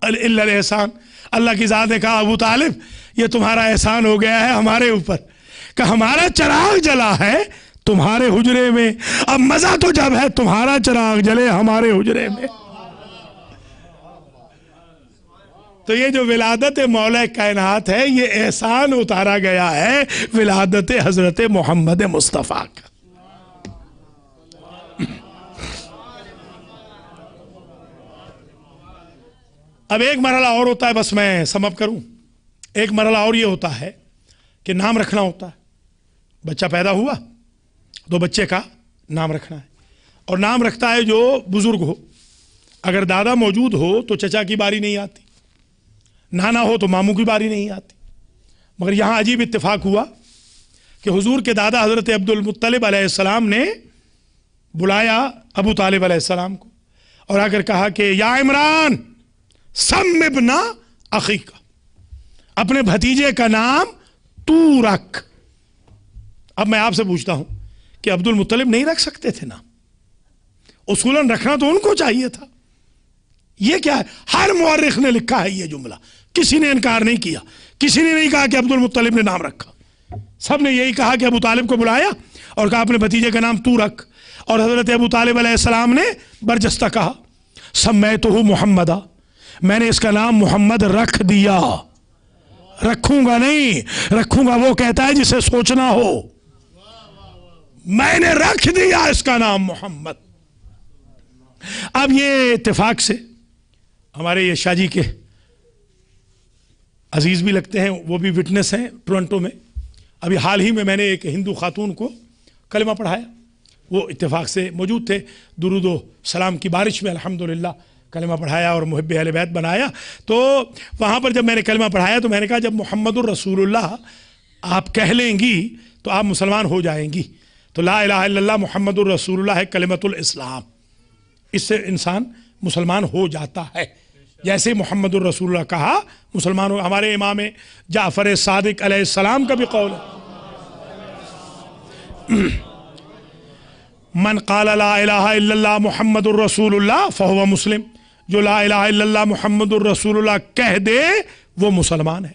الا الاحسان، اللہ کی ذات نے کہا ابو طالب یہ تمہارا احسان ہو گیا ہے ہمارے اوپر کہ ہمارا چراغ جلا ہے تمہارے حجرے میں، اب مزہ تو جب ہے تمہارا چراغ جلے ہمارے حجرے میں۔ تو یہ جو ولادت مولا کائنات ہے، یہ احسان اتارا گیا ہے ولادت حضرت محمد مصطفیٰ کا۔ اب ایک مرحلہ اور ہوتا ہے، بس میں سم اپ کروں، ایک مرحلہ اور یہ ہوتا ہے کہ نام رکھنا ہوتا ہے۔ بچہ پیدا ہوا تو بچے کا نام رکھنا ہے، اور نام رکھتا ہے جو بزرگ ہو، اگر دادا موجود ہو تو چچا کی باری نہیں آتی، نانا ہو تو ماموں کی باری نہیں آتی. مگر یہاں عجیب اتفاق ہوا کہ حضور کے دادا حضرت عبد المطلب علیہ السلام نے بلایا ابو طالب علیہ السلام کو اور آ کر کہا کہ یا عمران سم ابن اخیک، اپنے بھتیجے کا نام تو رکھ. اب میں آپ سے پوچھتا ہوں کہ عبد المطلب نہیں رکھ سکتے تھے نام؟ اصولاً رکھنا تو ان کو چاہیے تھا. یہ کیا ہے؟ ہر مورخ نے لکھا ہے یہ جملہ، کسی نے انکار نہیں کیا، کسی نے نہیں کہا کہ عبد المطلب نے نام رکھا. سب نے یہی کہا کہ ابو طالب کو بلایا اور کہا اپنے بھتیجے کا نام تو رکھ. اور حضرت ابو طالب علیہ السلام نے برجستہ کہا سمیتہ محمدا، میں نے اس کا نام محمد رکھ دیا. رکھوں گا نہیں، رکھوں گا وہ کہتا ہے جسے سوچنا ہو. میں نے رکھ دیا اس کا نام محمد. اب یہ اتفاق سے ہمارے یہ شاہ جی کے عزیز بھی لگتے ہیں، وہ بھی وٹنس ہیں ٹورنٹو میں. ابھی حال ہی میں نے ایک ہندو خاتون کو کلمہ پڑھایا، وہ اتفاق سے موجود تھے، درود و سلام کی بارش میں الحمدللہ کلمہ پڑھایا اور محب اہل بیت بنایا. تو وہاں پر جب میں نے کلمہ پڑھایا تو میں نے کہا جب محمد الرسول اللہ آپ کہہ لیں گی تو آپ مسلمان ہو جائیں گی. تو لا الہ الا اللہ محمد الرسول اللہ ہے کلمۃ الاسلام، اس سے انسان مسلمان ہو جاتا ہے. جیسے محمد الرسول اللہ کہا مسلمان ہو. ہمارے امام جعفر صادق علیہ السلام کا بھی قول ہے من قال لا الہ الا اللہ محمد الرسول اللہ فہو مسلم، جو لا الہ الا اللہ محمد الرسول اللہ کہہ دے وہ مسلمان ہے.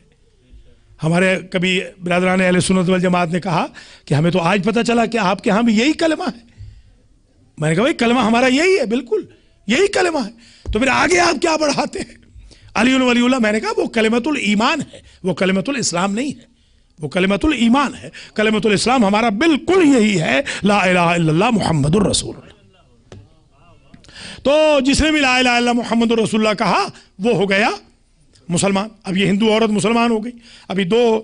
ہمارے کبھی برادران اہل سنت والجماعت نے کہا کہ ہمیں تو آج پتہ چلا کہ آپ کے ہاں بھی یہی کلمہ ہے. میں نے کہا بھائی کلمہ ہمارا یہی ہے، بالکل یہی کلمہ ہے، تو پھر آگے آپ کیا بڑھاتے ہیں؟ علی ولی اللہ. میں نے کہا وہ کلمۃ الایمان ہے، وہ کلمۃ الاسلام نہیں ہے، وہ کلمۃ الایمان ہے. کلمۃ الاسلام ہمارا بالکل یہی ہے، لا الہ الا اللہ محمد الرسول اللہ. تو جس نے بھی لا الہ الا اللہ محمد الرسول اللہ کہا وہ ہو گیا مسلمان. اب یہ ہندو عورت مسلمان ہو گئی. ابھی 2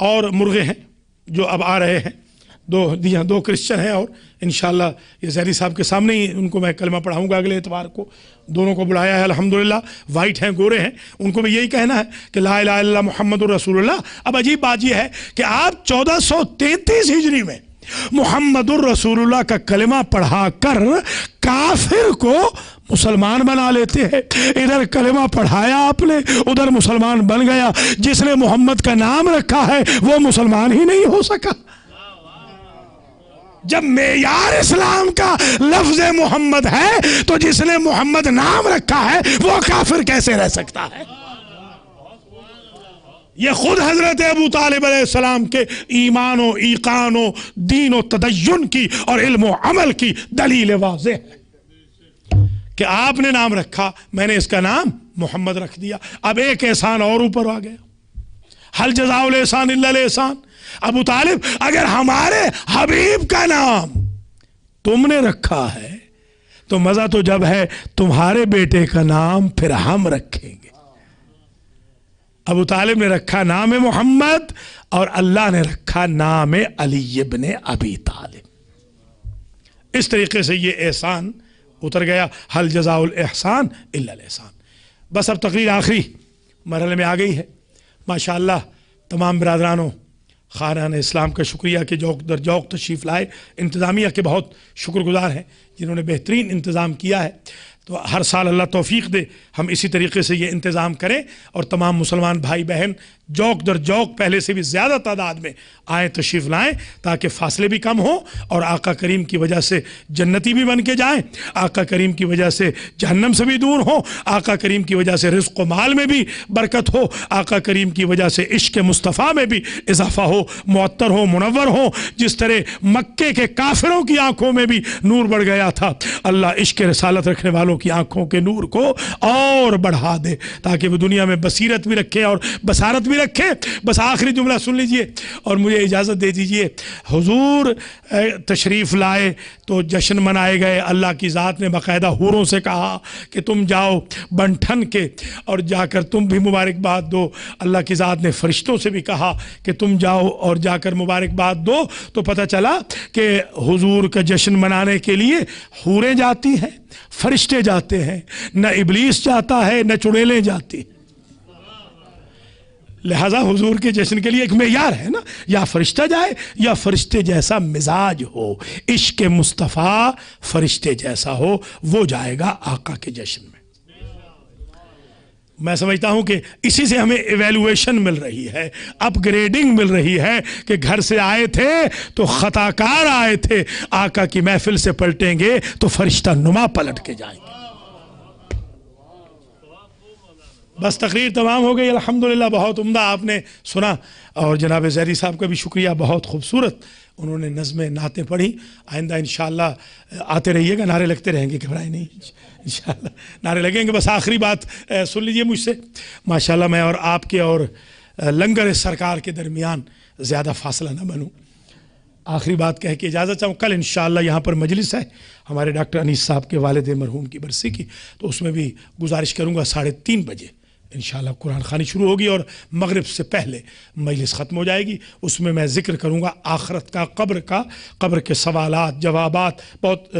اور مرغے ہیں جو اب آ رہے ہیں، دو کرسچن ہیں، اور انشاءاللہ یہ زہری صاحب کے سامنے ہی ان کو میں کلمہ پڑھاؤں گا اگلے اتوار کو. دونوں کو بلایا ہے الحمدللہ، وائٹ ہیں گورے ہیں، ان کو بھی یہی کہنا ہے کہ لا الہ الا اللہ محمد الرسول اللہ. اب عجیب بات یہ ہے کہ آپ 1433 ہجری میں محمد الرسول اللہ کا کلمہ پڑھا کر کافر کو مسلمان بنا لیتے ہیں. ادھر کلمہ پڑھایا آپ نے، ادھر مسلمان بن گیا. جس نے محمد کا نام رکھا ہے وہ مسلمان ہی نہیں ہو سکا. جب معیار اسلام کا لفظ محمد ہے تو جس نے محمد نام رکھا ہے وہ کافر کیسے رہ سکتا ہے؟ یہ خود حضرت ابو طالب علیہ السلام کے ایمان و ایقان و دین و تدین کی اور علم و عمل کی دلیل واضح ہے کہ آپ نے نام رکھا، میں نے اس کا نام محمد رکھ دیا. اب ایک احسان اور اوپر آ گیا، حل جزاء الاحسان الا الاحسان. ابو طالب اگر ہمارے حبیب کا نام تم نے رکھا ہے تو مزہ تو جب ہے تمہارے بیٹے کا نام پھر ہم رکھیں گے. ابو طالب نے رکھا نام محمد اور اللہ نے رکھا نام علی ابن ابی طالب. اس طریقے سے یہ احسان اتر گیا. حل جزاء الاحسان الا الاحسان. بس اب تقریر آخری مرحلے میں آ گئی ہے. ماشاءاللہ تمام برادرانوں خانان اسلام کا شکریہ کہ جوق در جوق تشریف لائے. انتظامیہ کے بہت شکر گزار ہیں جنہوں نے بہترین انتظام کیا ہے. تو ہر سال اللہ توفیق دے ہم اسی طریقے سے یہ انتظام کریں اور تمام مسلمان بھائی بہن جوق در جوق پہلے سے بھی زیادہ تعداد میں آئیں، تشریف لائیں، تاکہ فاصلے بھی کم ہوں اور آقا کریم کی وجہ سے جنتی بھی بن کے جائیں، آقا کریم کی وجہ سے جہنم سے بھی دور ہوں، آقا کریم کی وجہ سے رزق و مال میں بھی برکت ہو، آقا کریم کی وجہ سے عشق مصطفیٰ میں بھی اضافہ ہو، معطر ہو، منور ہو. جس طرح مکے کے کافروں کی آنکھوں میں بھی نور بڑھ گیا تھا، اللہ عشق رسالت رکھنے والوں کی آنکھوں کے نور کو اور بڑھا دے تاکہ وہ دنیا میں بصیرت بھی رکھے اور بصارت بھی رکھے. بس آخری جملہ سن لیجئے اور مجھے اجازت دے دیجئے. حضور تشریف لائے تو جشن منائے گئے. اللہ کی ذات نے باقاعدہ حوروں سے کہا کہ تم جاؤ بن ٹھن کے اور جا کر تم بھی مبارکباد دو. اللہ کی ذات نے فرشتوں سے بھی کہا کہ تم جاؤ اور جا کر مبارکباد دو. تو پتہ چلا کہ حضور کا جشن منانے کے لیے حوریں جاتی ہیں فرشتے جاتے ہیں، نہ ابلیس جاتا ہے، نہ چڑیلیں جاتی ہیں۔ لہذا حضور کے جشن کے لیے ایک معیار ہے نا، یا فرشتہ جائے یا فرشتے جیسا مزاج ہو، عشق مصطفیٰ فرشتے جیسا ہو، وہ جائے گا آقا کے جشن میں۔ میں سمجھتا ہوں کہ اسی سے ہمیں ایویلویشن مل رہی ہے، اپ گریڈنگ مل رہی ہے کہ گھر سے آئے تھے تو خطا کار آئے تھے، آقا کی محفل سے پلٹیں گے تو فرشتہ نما پلٹ کے جائیں گے۔ بس تقریر تمام ہو گئی، الحمدللہ بہت عمدہ آپ نے سنا، اور جناب زہری صاحب کا بھی شکریہ، بہت خوبصورت انہوں نے نظمیں نعتیں پڑھی۔ آئندہ انشاءاللہ آتے رہیے گا، نعرے لگتے رہیں گے، گھبرائیں نہیں، انشاءاللہ نعرے لگیں گے۔ بس آخری بات سن لیجئے مجھ سے، ماشاءاللہ میں اور آپ کے اور لنگر سرکار کے درمیان زیادہ فاصلہ نہ بنوں، آخری بات کہہ کے اجازت چاہوں۔ کل انشاءاللہ یہاں پر مجلس ہے ہمارے ڈاکٹر انیس صاحب کے والد مرحوم کی برسی کی، تو اس میں بھی گزارش کروں گا 3:30 بجے انشاءاللہ قرآن خوانی شروع ہوگی اور مغرب سے پہلے مجلس ختم ہو جائے گی۔ اس میں میں ذکر کروں گا آخرت کا، قبر کے سوالات جوابات، بہت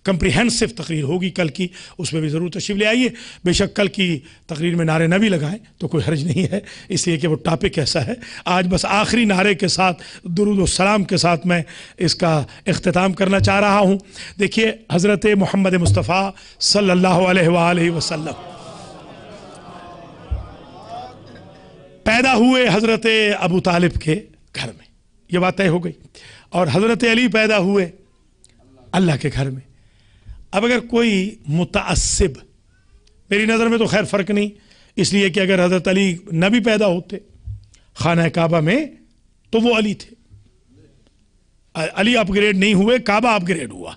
کمپریہنسو تقریر ہوگی کل کی، اس میں بھی ضرور تشریف لے آئیے۔ بے شک کل کی تقریر میں نعرے نہ بھی لگائیں تو کوئی حرج نہیں ہے، اس لیے کہ وہ ٹاپک ایسا ہے۔ آج بس آخری نعرے کے ساتھ درود و سلام کے ساتھ میں اس کا اختتام کرنا چاہ رہا ہوں۔ دیکھیے حضرت محمد مصطفیٰ صلی اللہ علیہ وآلہ وسلم پیدا ہوئے حضرت ابو طالب کے گھر میں، یہ بات طے ہو گئی، اور حضرت علی پیدا ہوئے اللہ کے گھر میں۔ اب اگر کوئی متعصب، میری نظر میں تو خیر فرق نہیں، اس لیے کہ اگر حضرت علی نہ بھی پیدا ہوتے خانہ کعبہ میں تو وہ علی تھے، علی اپ گریڈ نہیں ہوئے، کعبہ اپ گریڈ ہوا۔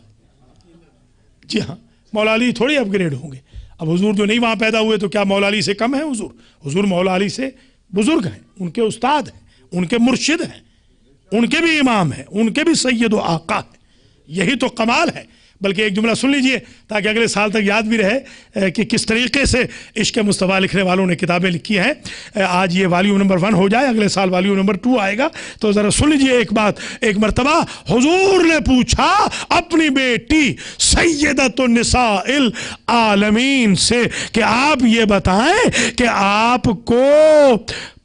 جی ہاں، مولا علی تھوڑی اپ گریڈ ہوں گے۔ اب حضور جو نہیں وہاں پیدا ہوئے تو کیا مولا علی سے کم ہے حضور مولا علی سے بزرگ ہیں، ان کے استاد ہیں، ان کے مرشد ہیں، ان کے بھی امام ہیں، ان کے بھی سید و آقا ہیں۔ یہی تو کمال ہے۔ بلکہ ایک جملہ سن لیجئے تاکہ اگلے سال تک یاد بھی رہے کہ کس طریقے سے عشق مصطفیٰ لکھنے والوں نے کتابیں لکھی ہیں۔ آج یہ والیوم نمبر 1 ہو جائے، اگلے سال والیوم نمبر 2 آئے گا، تو ذرا سن لیجئے ایک بات۔ ایک مرتبہ حضور نے پوچھا اپنی بیٹی سیدۃ النساء العالمین سے کہ آپ یہ بتائیں کہ آپ کو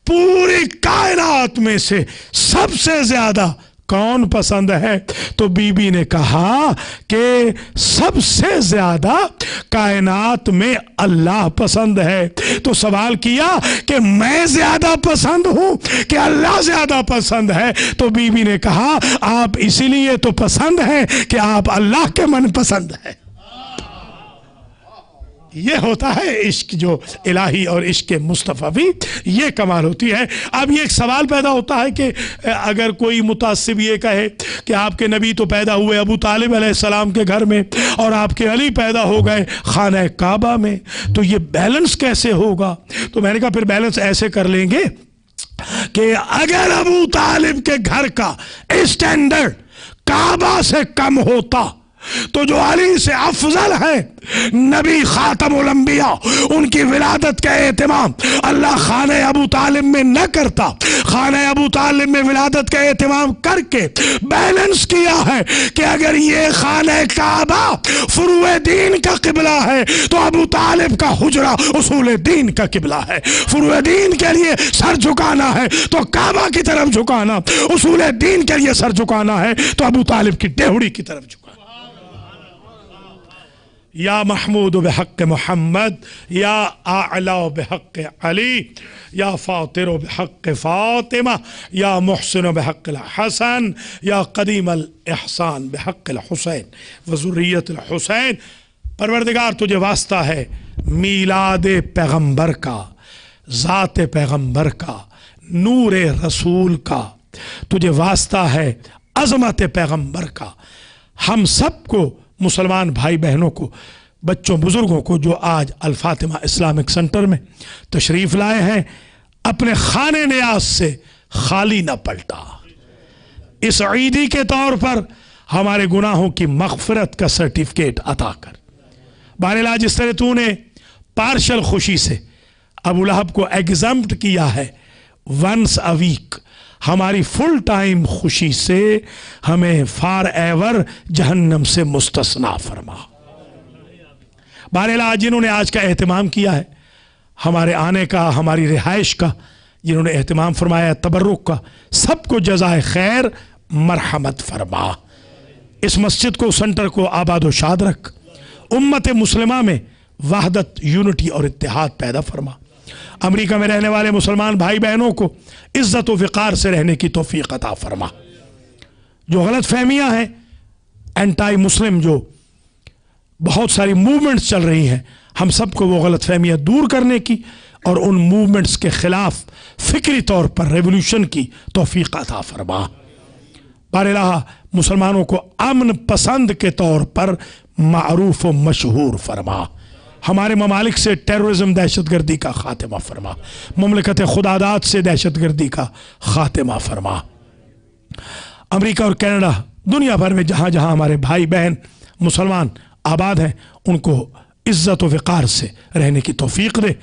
پوری کائنات میں سے سب سے زیادہ کون پسند ہے؟ تو بی بی نے کہا کہ سب سے زیادہ کائنات میں اللہ پسند ہے۔ تو سوال کیا کہ میں زیادہ پسند ہوں کہ اللہ زیادہ پسند ہے؟ تو بی بی نے کہا آپ اسی لیے تو پسند ہیں کہ آپ اللہ کے من پسند ہیں۔ یہ ہوتا ہے عشق جو الہی اور عشق مصطفی، یہ کمال ہوتی ہے۔ اب یہ ایک سوال پیدا ہوتا ہے کہ اگر کوئی متعصب یہ کہے کہ آپ کے نبی تو پیدا ہوئے ابو طالب علیہ السلام کے گھر میں اور آپ کے علی پیدا ہو گئے خانہ کعبہ میں، تو یہ بیلنس کیسے ہوگا؟ تو میں نے کہا پھر بیلنس ایسے کر لیں گے کہ اگر ابو طالب کے گھر کا اسٹینڈرڈ کعبہ سے کم ہوتا تو جو علی سے افضل ہے، نبی خاتم الانبیاء، ان کی ولادت کا اہتمام اللہ خانہ ابو طالب میں نہ کرتا، خانہ ابو طالب میں ولادت کا اہتمام کر کے بیلنس کیا ہے کہ اگر یہ خانہ کعبہ فروع دین کا قبلہ ہے تو ابو طالب کا حجرہ اصول دین کا قبلہ ہے۔ فروع دین کے لیے سر جھکانا ہے تو کعبہ کی طرف جھکانا، اصول دین کے لیے سر جھکانا ہے تو ابو طالب کی ڈیہڑی کی طرف جھکانا۔ یا محمود بحق محمد، یا اعلی بحق علی، یا فاطر بحق فاطمہ، یا محسن بحق الحسن، یا قدیم الاحسان بحق الحسین وذریت الحسین۔ پروردگار تجھے واسطہ ہے میلاد پیغمبر کا، ذات پیغمبر کا، نور رسول کا، تجھے واسطہ ہے عظمت پیغمبر کا۔ ہم سب کو، مسلمان بھائی بہنوں کو، بچوں بزرگوں کو جو آج الفاطمہ اسلامک سنٹر میں تشریف لائے ہیں، اپنے خانے نیاز سے خالی نہ پلٹا۔ اس عیدی کے طور پر ہمارے گناہوں کی مغفرت کا سرٹیفکیٹ عطا کر۔ بہرحال جس طرح تو نے پارشل خوشی سے ابو لہب کو ایگزمپٹ کیا ہے ونس اے ویک، ہماری فل ٹائم خوشی سے ہمیں فار ایور جہنم سے مستثنا فرما۔ بہرحال جنہوں نے آج کا اہتمام کیا ہے ہمارے آنے کا، ہماری رہائش کا، جنہوں نے اہتمام فرمایا تبرک کا، سب کو جزائے خیر مرحمت فرما، اس مسجد کو، سنٹر کو آباد و شاد رکھ، امت مسلمہ میں وحدت، یونٹی اور اتحاد پیدا فرما، امریکہ میں رہنے والے مسلمان بھائی بہنوں کو عزت و وقار سے رہنے کی توفیق عطا فرما، جو غلط فہمیاں ہیں اینٹائی مسلم، جو بہت ساری موومنٹس چل رہی ہیں، ہم سب کو وہ غلط فہمیاں دور کرنے کی اور ان موومنٹس کے خلاف فکری طور پر ریولوشن کی توفیق عطا فرما۔ بہرحال مسلمانوں کو امن پسند کے طور پر معروف و مشہور فرما، ہمارے ممالک سے ٹیررزم، دہشت گردی کا خاتمہ فرما، مملکت خداداد سے دہشت گردی کا خاتمہ فرما۔ امریکہ اور کینیڈا، دنیا بھر میں جہاں جہاں ہمارے بھائی بہن مسلمان آباد ہیں، ان کو عزت و وقار سے رہنے کی توفیق دے،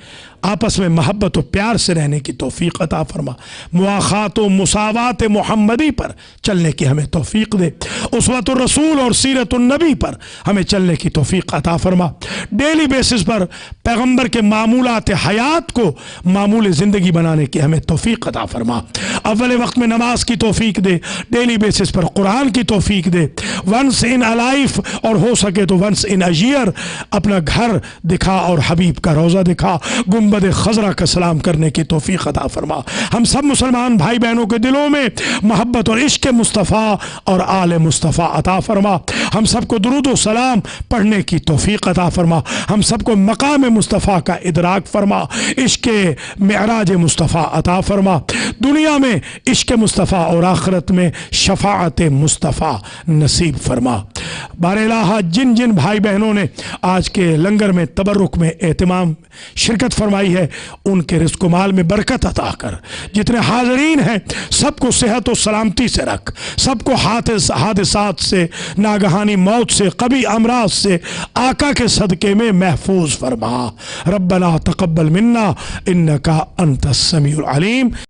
آپس میں محبت و پیار سے رہنے کی توفیق عطا فرما، مواخات و مساوات محمدی پر چلنے کی ہمیں توفیق دے، اسوۃ الرسول اور سیرت النبی پر ہمیں چلنے کی توفیق عطا فرما، ڈیلی بیسس پر پیغمبر کے معمولات حیات کو معمول زندگی بنانے کی ہمیں توفیق عطا فرما، اول وقت میں نماز کی توفیق دے، ڈیلی بیسس پر قرآن کی توفیق دے، ونس ان اے لائف اور ہو سکے تو ونس ان اے ایئر اپنا گھر دکھا اور حبیب کا روضہ دکھا، گنبد خضرا کا سلام کرنے کی توفیق عطا فرما، ہم سب مسلمان بھائی بہنوں کے دلوں میں محبت اور عشق مصطفیٰ اور آل مصطفیٰ عطا فرما، ہم سب کو درود و سلام پڑھنے کی توفیق عطا فرما، ہم سب کو مقام مصطفیٰ کا ادراک فرما، عشق معراج مصطفیٰ عطا فرما، دنیا میں عشق مصطفیٰ اور آخرت میں شفاعت مصطفیٰ نصیب فرما۔ بہرحال جن جن بھائی بہنوں نے آج کے لنگر میں تبرک میں اہتمام شرکت فرمائی ہے، ان کے رزق و مال میں برکت عطا کر، جتنے حاضرین ہیں سب کو صحت و سلامتی سے رکھ، سب کو حادثات سے، ناگہانی موت سے، قبی امراض سے آقا کے صدقے میں محفوظ فرما۔ ربنا تقبل منا انکا انت السمیع العلیم۔